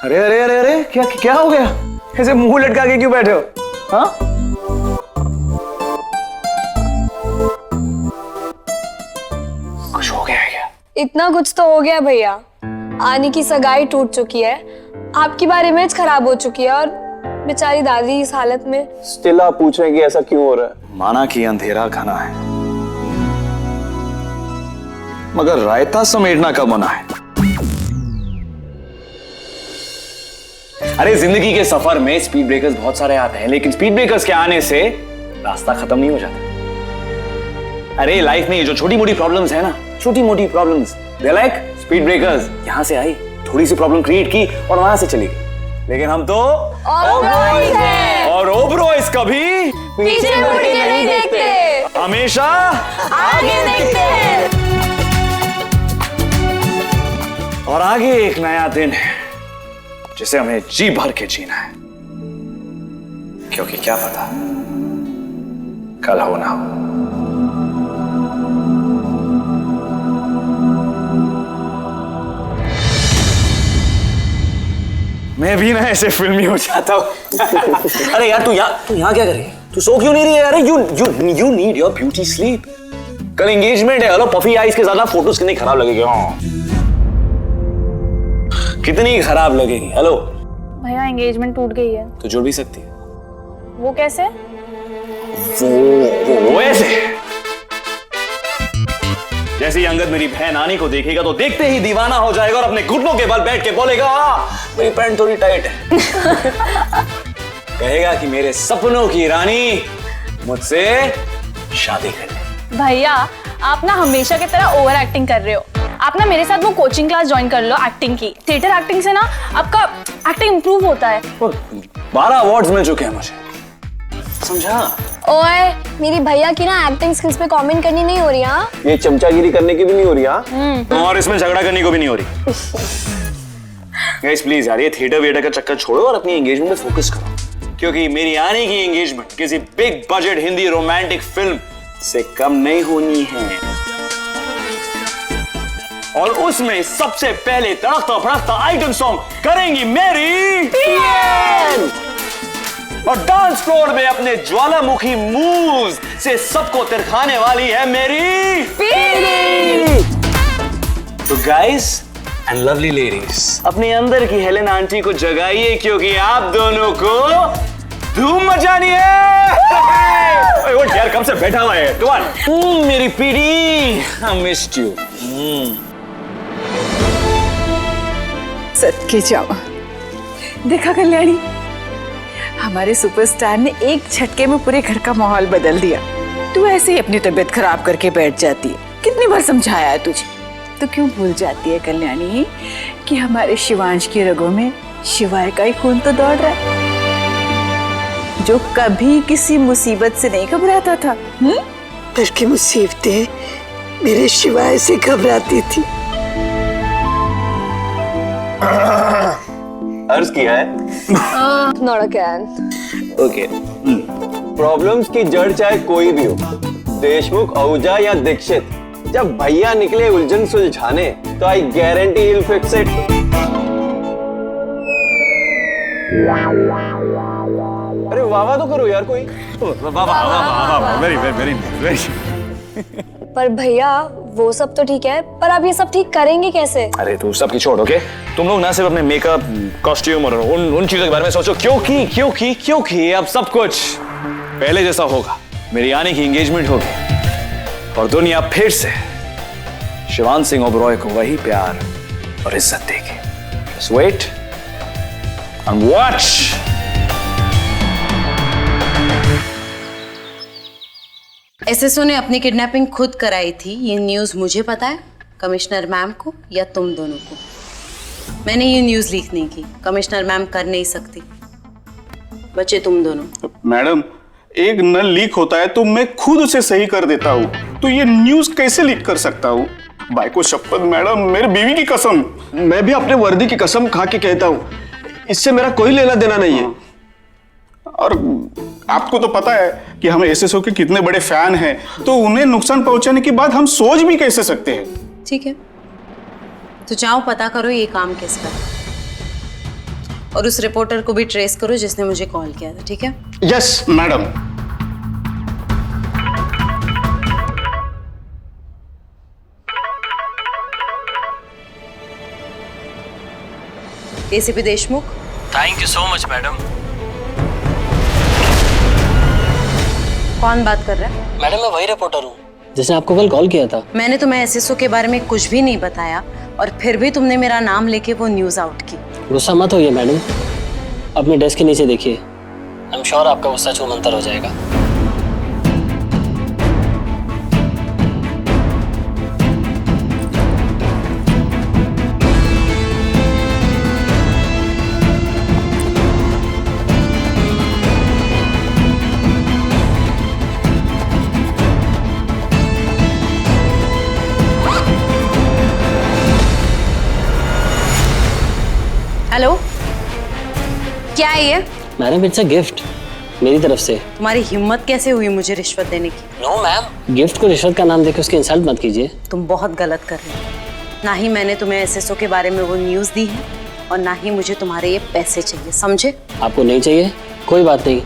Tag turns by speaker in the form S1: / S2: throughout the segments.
S1: अरे अरे अरे अरे, क्या क्या हो गया? ऐसे मुंह लटका के क्यों बैठे हो? हाँ? कुछ हो गया है क्या?
S2: इतना कुछ तो हो गया भैया। आनी की सगाई टूट चुकी है, आपकी बार इमेज खराब हो चुकी है और बेचारी दादी इस हालत में।
S3: स्टिल आप पूछ रहे हैं कि ऐसा क्यों हो रहा है?
S1: माना कि अंधेरा घना है, मगर रायता समेटना कब मना है? अरे जिंदगी के सफर में स्पीड ब्रेकर्स बहुत सारे आते हैं, लेकिन स्पीड ब्रेकर्स के आने से रास्ता खत्म नहीं हो जाता। अरे लाइफ में ये जो छोटी मोटी प्रॉब्लम्स है ना, छोटी मोटी problems, they like speed breakers. यहां से आई, थोड़ी सी प्रॉब्लम क्रिएट की और वहां से चली गई। लेकिन हम तो
S2: ओबरॉयज हैं
S1: और ओबरॉयज कभी
S2: पीछे मुड़ के नहीं देखते,
S1: हमेशा
S2: आगे देखते हैं।
S1: और आगे एक नया दिन है जिसे हमें जी भर के जीना है, क्योंकि क्या पता कल हो ना हो। मैं भी ना ऐसे फिल्मी हो जाता हूं। अरे यार तू यहाँ क्या कर रही है? तू सो क्यों नहीं रही है? अरे you need your beauty sleep. कल एंगेजमेंट है। हेलो, पफी आईज के ज्यादा फोटोज कितनी खराब लगेगी। कितनी खराब लगेगी। हेलो
S4: भैया, एंगेजमेंट टूट गई है।
S1: तो जुड़ भी सकती है।
S4: वो कैसे?
S1: वो ऐसे जैसे ही अंगद मेरी बहन आनी को देखेगा तो देखते ही दीवाना हो जाएगा और अपने घुटनों के बल बैठ के बोलेगा, मेरी पैंट थोड़ी टाइट है। कहेगा कि मेरे सपनों की रानी मुझसे शादी कर ले।
S4: भैया, आप ना हमेशा की तरह ओवर एक्टिंग कर रहे हो। आप ना मेरे साथ वो कोचिंग क्लास ज्वाइन कर लो एक्टिंग की। थिएटर एक्टिंग से ना आपका एक्टिंग इंप्रूव होता है।
S1: 12 अवार्ड्स मिल चुके हैं मुझे, समझा?
S2: ओए, मेरी भैया की ना एक्टिंग स्किल्स पे कमेंट करनी नहीं हो रही। हाँ,
S3: ये चमचागिरी करने की भी नहीं हो रही। हाँ,
S1: और इसमें झगड़ा करने को भी नहीं हो रही। गाइस प्लीज यार, ये थिएटर वेटर का चक्कर छोड़ो और अपनी एंगेजमेंट पे फोकस करो, क्योंकि मेरी आने की एंगेजमेंट किसी big budget Hindi romantic film से कम नहीं होनी है। और उसमें सबसे पहले तड़कता भड़कता आइटम सॉन्ग करेंगी मेरी पीएन। और डांस फ्लोर में अपने ज्वालामुखी मूव्स से सबको तिरखाने वाली है मेरी पीली। तो गाइस एंड लवली लेडीज, अपने अंदर की हेलेन आंटी को जगाइए, क्योंकि आप दोनों को धूम मचानी है। ओए यार, कब से बैठा हुआ है? कम ऑन मेरी पीली, आई मिस्ड यू।
S5: सदके जावा। देखा कल्याणी, हमारे सुपरस्टार ने एक झटके में पूरे घर का माहौल बदल दिया। तू ऐसे ही अपनी तबीयत खराब करके बैठ जाती है। कितनी बार समझाया है तुझे, तो क्यों भूल जाती है कल्याणी कि हमारे शिवांश की रगों में शिवाय का ही खून तो दौड़ रहा है, जो कभी किसी मुसीबत से नहीं घबराता था।
S6: बल्कि मुसीबतें मेरे शिवाय से घबराती थी।
S3: अर्ज किया है।
S2: Not again.
S3: ओके, प्रॉब्लम्स की जड़ चाहे कोई भी हो, देशमुख, आहूजा या दीक्षित, जब भैया निकले उलझन सुलझाने, तो I guarantee he will fix it. अरे वाह तो करो यार कोई।
S1: Very very very.
S2: पर भैया वो सब तो ठीक है, पर आप ये सब ठीक करेंगे कैसे?
S1: अरे तू सबकी छोड़, ओके? तुम लोग ना सिर्फ अपने मेकअप, कॉस्ट्यूम और उन चीजों के बारे में सोचो, क्योंकि अब सब कुछ पहले जैसा होगा। मेरी आने की एंगेजमेंट होगी और दुनिया फिर से शिवान सिंह ओबरॉय को वही प्यार और इज्जत देगी। Just wait and watch।
S7: SSO ने अपनी किडनैपिंग खुद कराई थी, ये न्यूज़ मुझे पता है, कमिश्नर मैम को या तुम दोनों को। मैंने ये न्यूज़ लीक नहीं की, कमिश्नर मैम कर नहीं सकती, बचे तुम दोनों।
S8: मैडम, एक नल लीक होता है तो मैं खुद उसे सही कर देता हूँ, तो ये न्यूज़ कैसे लीक कर सकता हूँ? भाई को शपथ मैडम, मेरी बीवी की कसम।
S3: मैं भी अपने वर्दी की कसम खा के कहता हूँ, इससे मेरा कोई लेना देना नहीं है।
S8: और आपको तो पता है कि हम एसएसओ के कितने बड़े फैन हैं, तो उन्हें नुकसान पहुंचाने की बात हम सोच भी कैसे सकते हैं?
S7: ठीक है, तो जाओ पता करो ये काम किसका है। और उस रिपोर्टर को भी ट्रेस करो जिसने मुझे कॉल किया था, ठीक है?
S8: Yes madam.
S7: ACP Deshmukh.
S9: Thank you so much madam.
S7: कौन बात कर रहा है?
S9: मैडम मैं वही रिपोर्टर हूँ जिसने आपको कल कॉल किया था।
S7: मैंने तुम्हें एसएसओ के बारे में कुछ भी नहीं बताया और फिर भी तुमने मेरा नाम लेके वो न्यूज आउट की।
S9: गुस्सा मत होइए मैडम, अपने डेस्क के नीचे देखिए, आई एम श्योर आपका गुस्सा छूमंतर हो जाएगा।
S7: हेलो, क्या है ये?
S9: मैडम इट्स अ गिफ्ट मेरी तरफ से।
S7: तुम्हारी हिम्मत कैसे हुई मुझे रिश्वत देने की?
S9: नो मैम, गिफ्ट को रिश्वत का नाम देकर उसकी इंसल्ट मत कीजिए।
S7: तुम बहुत गलत कर रहे हो। ना ही मैंने तुम्हें एसएसओ के बारे में वो न्यूज दी है और ना ही मुझे तुम्हारे ये पैसे चाहिए, समझे?
S9: आपको नहीं चाहिए, कोई बात नहीं,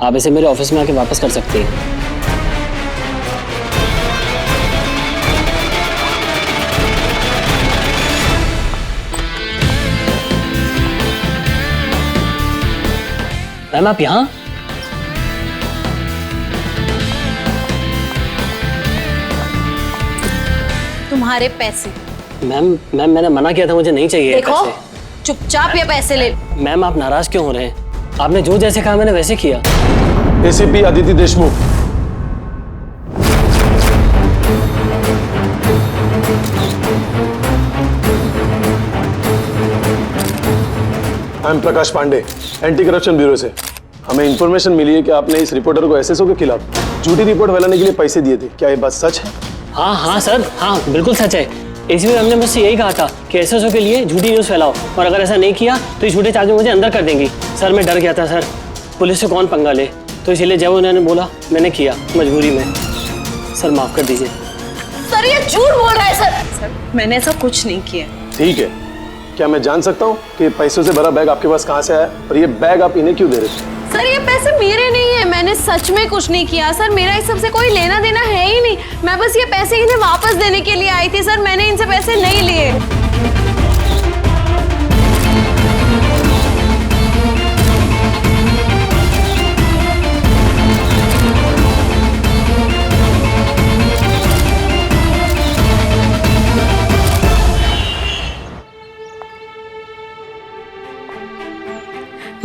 S9: आप इसे मेरे ऑफिस में आके वापस कर सकते हैं। मैम आप यहाँ?
S7: तुम्हारे पैसे।
S9: मैम मैंने मना किया था, मुझे नहीं चाहिए
S7: देखो,
S9: पैसे।
S7: चुपचाप ये पैसे ले।
S9: मैम आप नाराज क्यों हो रहे हैं? आपने जो जैसे कहा मैंने वैसे किया।
S3: ACP Aditi Deshmukh. I am Prakash Pandey, anti corruption bureau से। हमें इंफॉर्मेशन मिली है कि आपने इस रिपोर्टर को एसएसओ के खिलाफ झूठी रिपोर्ट फैलाने के लिए पैसे दिए थे। क्या ये बात सच है?
S9: हाँ सर, हाँ बिल्कुल सच है। एसीपी मैम ने मुझसे यही कहा था कि एसएसओ के लिए झूठी न्यूज़ फैलाओ और अगर ऐसा नहीं किया तो ये झूठे चार्ज मुझे अंदर कर देंगी। सर मैं डर गया था सर, पुलिस से कौन पंगा ले, तो इसीलिए जब उन्होंने बोला मैंने किया मजबूरी में। सर माफ कर दीजिए।
S7: सर ये झूठ बोल रहा है सर मैंने ऐसा कुछ नहीं किया।
S3: ठीक है, क्या मैं जान सकता हूँ कि पैसों से भरा बैग आपके पास कहाँ से आया और ये बैग आप इन्हें क्यों दे रहे थे?
S7: सर ये पैसे मेरे नहीं है, मैंने सच में कुछ नहीं किया सर, मेरा इस सबसे कोई लेना देना है ही नहीं। मैं बस ये पैसे इन्हें वापस देने के लिए आई थी सर, मैंने इनसे पैसे नहीं लिए।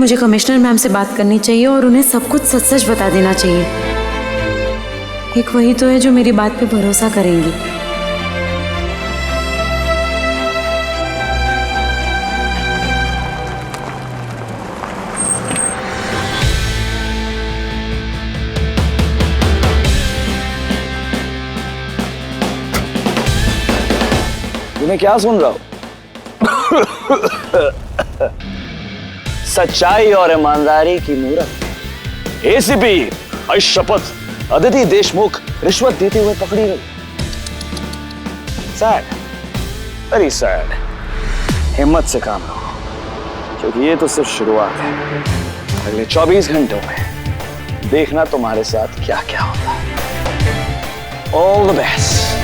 S7: मुझे कमिश्नर मैम से बात करनी चाहिए और उन्हें सब कुछ सच सच बता देना चाहिए। एक वही तो है जो मेरी बात पे भरोसा करेंगी।
S1: तुम्हें क्या सुन रहा हो? सच्चाई और ईमानदारी की मूरत। एसीपी आई शपथ अदिति देशमुख रिश्वत देते हुए पकड़ी गई। Sad, very sad. हिम्मत से काम लो, क्योंकि ये तो सिर्फ शुरुआत है। अगले 24 घंटों में देखना तुम्हारे साथ क्या क्या होता है। All the best.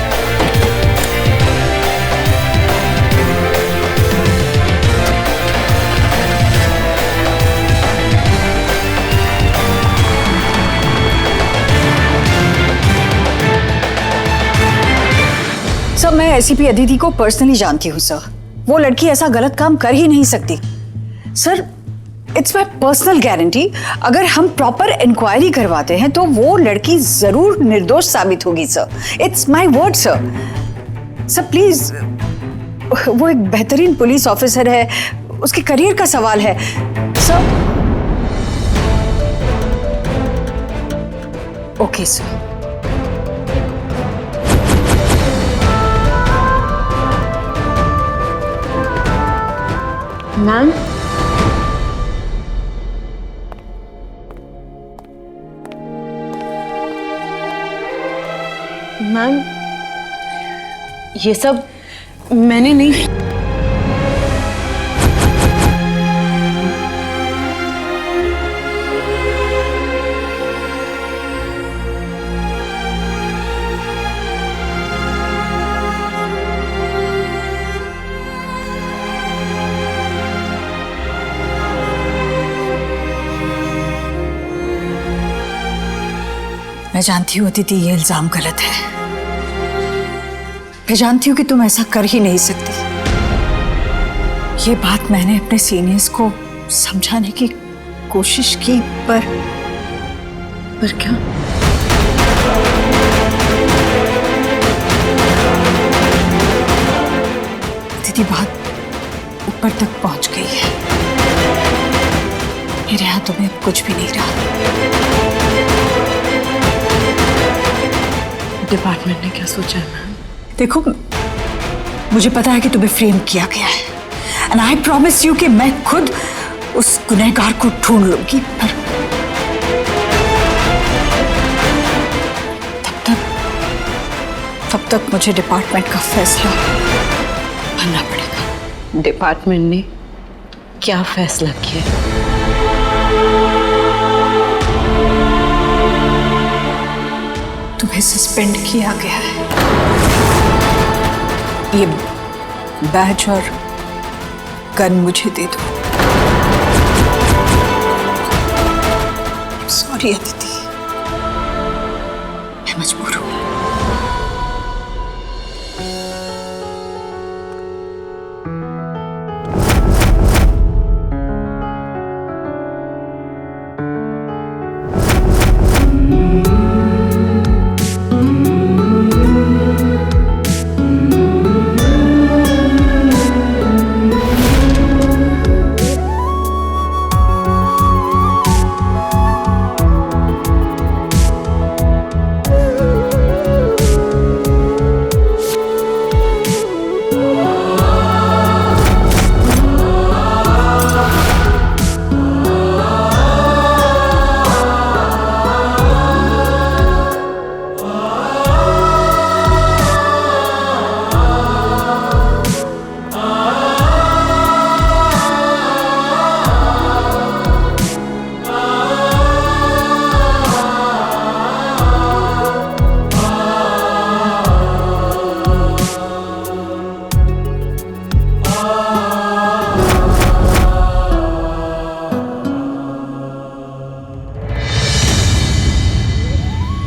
S10: सर मैं एसीपी अदिति को पर्सनली जानती हूँ सर, वो लड़की ऐसा गलत काम कर ही नहीं सकती। Sir it's my personal guarantee, अगर हम प्रॉपर इंक्वायरी करवाते हैं तो वो लड़की जरूर निर्दोष साबित होगी sir. It's my word sir. Sir please, वो एक बेहतरीन पुलिस ऑफिसर है, उसके करियर का सवाल है sir. Okay sir.
S7: Ma'am ma'am ये सब मैंने नहीं।
S10: मैं जानती हूँ दीदी ये इल्जाम गलत है। मैं जानती हूँ कि तुम ऐसा कर ही नहीं सकती। ये बात मैंने अपने सीनियर्स को समझाने की कोशिश की, पर क्या? दीदी बात ऊपर तक पहुंच गई है। मेरे हाथों में अब कुछ भी नहीं रहा।
S5: डिपार्टमेंट ने क्या सोचा है मैम?
S10: देखो, मुझे पता है कि तुम्हें फ्रेम किया गया है, एंड आई प्रॉमिस यू कि मैं खुद उस गुनहगार को ढूंढ लूंगी, पर तब तक मुझे डिपार्टमेंट का फैसला मानना पड़ेगा।
S5: डिपार्टमेंट ने क्या फैसला किया?
S10: तुम्हें सस्पेंड किया गया है। ये बैज और गन मुझे दे दो। सॉरी अदिति, मैं मजबूर हूं।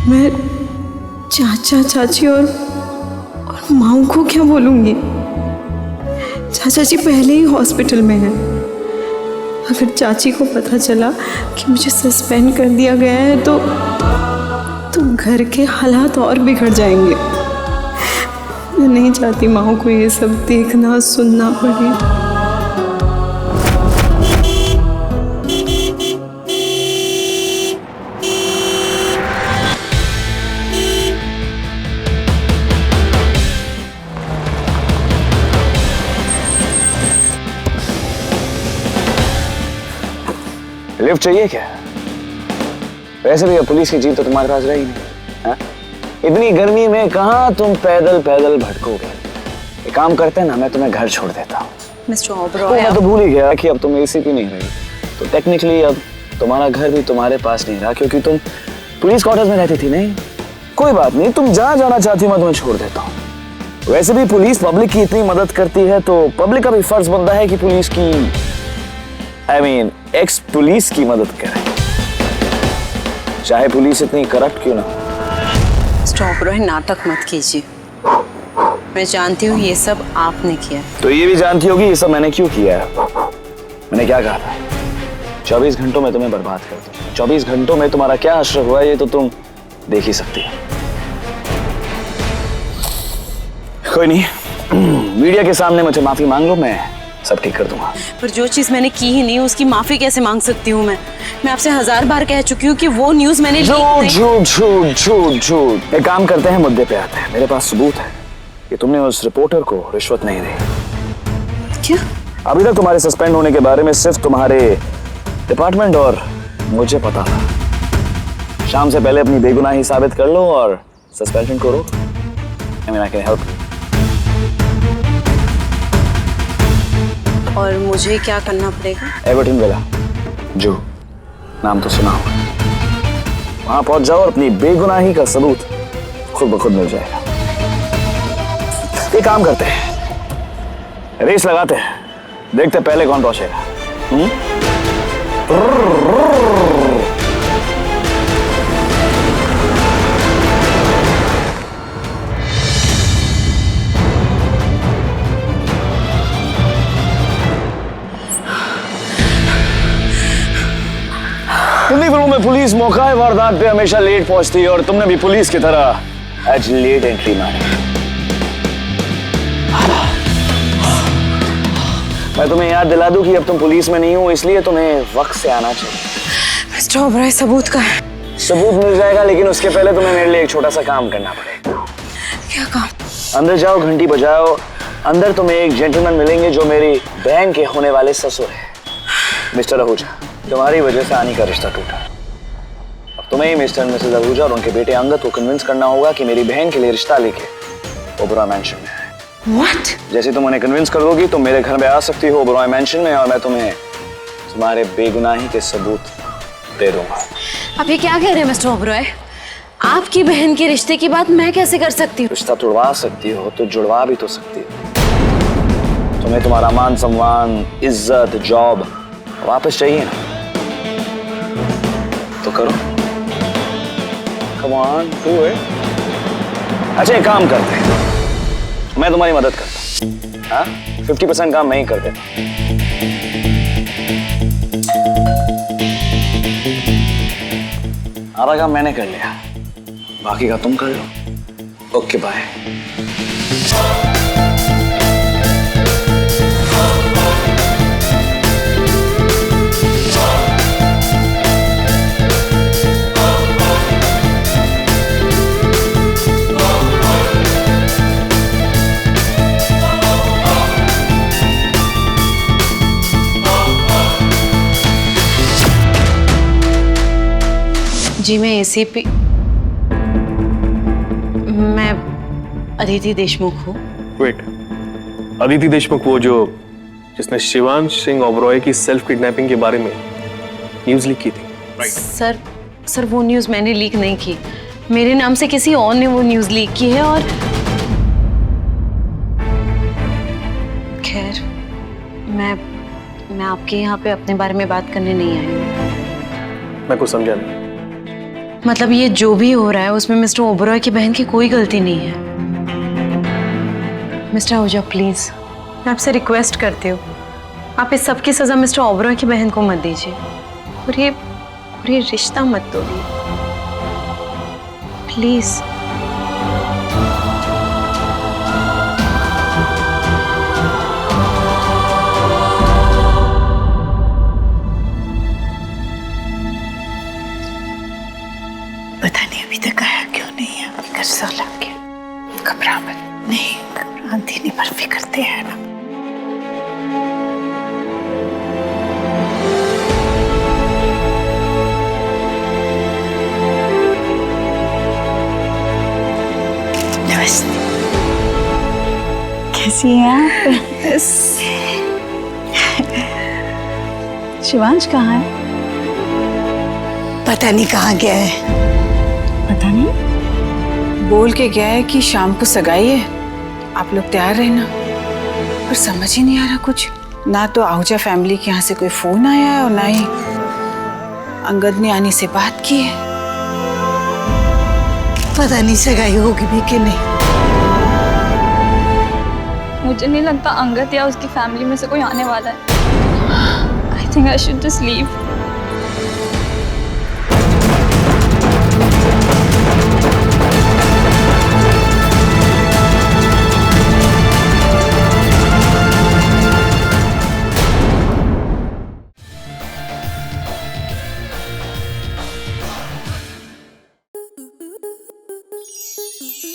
S6: मैं चाचा चाची और माऊ को क्या बोलूँगी? चाचा जी पहले ही हॉस्पिटल में हैं। अगर चाची को पता चला कि मुझे सस्पेंड कर दिया गया है तो घर के हालात और बिगड़ जाएंगे। मैं नहीं चाहती माऊ को ये सब देखना सुनना पड़े।
S1: लिफ्ट चाहिए क्या? वैसे भी अब पुलिस की जीप तो तुम्हारे पास रही नहीं। हाँ? इतनी गर्मी में कहाँ तुम पैदल पैदल भटकोगे? एक काम करते हैं ना, मैं तुम्हें घर छोड़ देता हूँ।
S7: मिस्टर ओबरॉय,
S1: मैं तो भूल ही गया कि अब तुम एसीपी नहीं रही, तो टेक्निकली अब तुम्हारा घर भी तुम्हारे पास नहीं रहा, क्योंकि तुम पुलिस क्वार्टर्स में रहती थी। नहीं, कोई बात नहीं, तुम जहाँ जाना चाहती हो मैं तुम्हें छोड़ देता हूँ। वैसे भी पुलिस पब्लिक की इतनी मदद करती है तो पब्लिक का भी फर्ज बनता है कि पुलिस की एक्स पुलिस की मदद करे, चाहे पुलिस इतनी करप्ट क्यों ना।
S7: मिस्टर ओबरॉय, नाटक मत कीजिए। मैं जानती हूँ ये सब आपने किया।
S1: तो ये भी जानती होगी ये सब मैंने क्यों किया है। मैंने क्या कहा था? 24 घंटों में तुम्हें बर्बाद कर दूं। 24 घंटों में तुम्हारा क्या असर हुआ ये तो तुम देख ही सकती हो। कोई नहीं, मीडिया के सामने मुझे माफी मांग लो, मैं सब ठीक कर दूंगा।
S7: पर जो चीज मैंने की ही नहीं उसकी माफी कैसे मांग सकती हूँ मैं? मैं आपसे 1000 बार कह चुकी हूँ कि वो न्यूज मैंने
S1: झूठ झूठ झूठ झूठ झूठ। एक काम करते हैं, मुद्दे पे आते हैं। मेरे पास सबूत है कि तुमने उस रिपोर्टर को रिश्वत नहीं दी।
S7: क्या?
S1: अभी तक तुम्हारे सस्पेंड होने के बारे में सिर्फ तुम्हारे डिपार्टमेंट और मुझे पता था। शाम से पहले अपनी बेगुनाही साबित कर लो और सस्पेंशन को रोक। I mean, I can help you.
S7: और मुझे क्या करना पड़ेगा?
S1: एवर्टन विला, जो नाम तो सुना हो, वहां पहुंच जाओ और अपनी बेगुनाही का सबूत खुद ब खुद मिल जाएगा। एक काम करते हैं, रेस लगाते हैं, देखते हैं पहले कौन पहुंचेगा। पुलिस मौका वारदात पे हमेशा लेट पहुंचती है और तुमने भी पुलिस की तरह आज लेट एंट्री मारी। मैं तुम्हें याद दिला दूं कि अब तुम पुलिस में नहीं हो, इसलिए तुम्हें वक्त से आना चाहिए।
S6: मिस्टर ओबराय, सबूत का है।
S1: सबूत मिल जाएगा, लेकिन उसके पहले तुम्हें मेरे लिए एक छोटा सा काम करना पड़ेगा।
S6: क्या काम?
S1: अंदर जाओ, घंटी बजाओ। अंदर तुम्हें एक जेंटलमैन मिलेंगे जो मेरी बहन के होने वाले ससुर है, मिस्टर आहूजा। तुम्हारी वजह से आनी का रिश्ता टूटा। अब तुम्हें ही मिस्टर मिसेस आहूजा और उनके बेटे अंगद को कन्विंस करना होगा कि मेरी बहन के लिए रिश्ता लेके ओबरॉय मैंशन में आए।
S6: What?
S1: जैसे तुम उन्हें कन्विंस कर दोगी, तुम मेरे घर में आ सकती हो ओबरॉय मैंशन में, और मैं तुम्हें तुम्हारे बेगुनाही के सबूत दे दूंगा।
S7: आप ये क्या कह रहे हैं मिस्टर ओबरॉय? आपकी बहन के रिश्ते की बात मैं कैसे कर सकती हूँ?
S1: रिश्ता तोड़वा सकती हो तो जुड़वा भी तो सकती हो। तुम्हें तुम्हारा मान सम्मान, इज्जत, जॉब वापस चाहिए ना, तो करो। Come on, do it। अच्छा, एक काम करते हैं, मैं तुम्हारी मदद करता। हाँ, 50% काम मैं ही कर देता। आधा काम मैंने कर लिया, बाकी का तुम कर लो। Okay, bye.
S7: जी, मैं एसीपी, मैं अदिति देशमुख हूँ।
S11: वेट, अदिति देशमुख वो जो जिसने शिवांश सिंह ओबरॉय की सेल्फ किडनैपिंग के बारे में न्यूज़ लीक की थी, राइट?
S7: सर वो न्यूज़ मैंने लीक नहीं की। मेरे नाम से किसी और ने वो न्यूज़ लीक की है। और खैर, मैं आपके यहाँ पे अपने बारे में बात करने नहीं आई हूँ।
S11: मैं कुछ समझा नहीं।
S7: मतलब ये जो भी हो रहा है उसमें मिस्टर ओबरॉय की बहन की कोई गलती नहीं है। मिस्टर आहूजा, प्लीज, मैं आपसे रिक्वेस्ट करती हूँ, आप इस सब की सजा मिस्टर ओबरॉय की बहन को मत दीजिए और ये रिश्ता मत तोड़िए, प्लीज।
S5: पता नहीं अभी तक आया क्यों नहीं है। फिक्र सा लग गया। घबरा मत। नहीं, घबराती नहीं, पर फिक्रते हैं ना। नमस्ते। कैसी हैं आप? शिवांश कहाँ है?
S6: पता नहीं कहाँ गया है।
S5: पता नहीं, बोल के गया है कि शाम को सगाई है, आप लोग तैयार रहना। पर समझ ही नहीं आ रहा कुछ। ना तो आहूजा फैमिली के यहाँ से कोई फोन आया है और ना ही अंगद ने आने से बात की है।
S6: पता नहीं सगाई होगी भी कि नहीं।
S2: मुझे नहीं लगता अंगद या उसकी फैमिली में से कोई आने वाला है। I think I should just leave.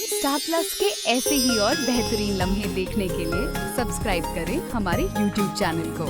S12: Star plus के ऐसे ही और बेहतरीन लम्हे देखने के लिए सब्सक्राइब करें हमारे YouTube चैनल को।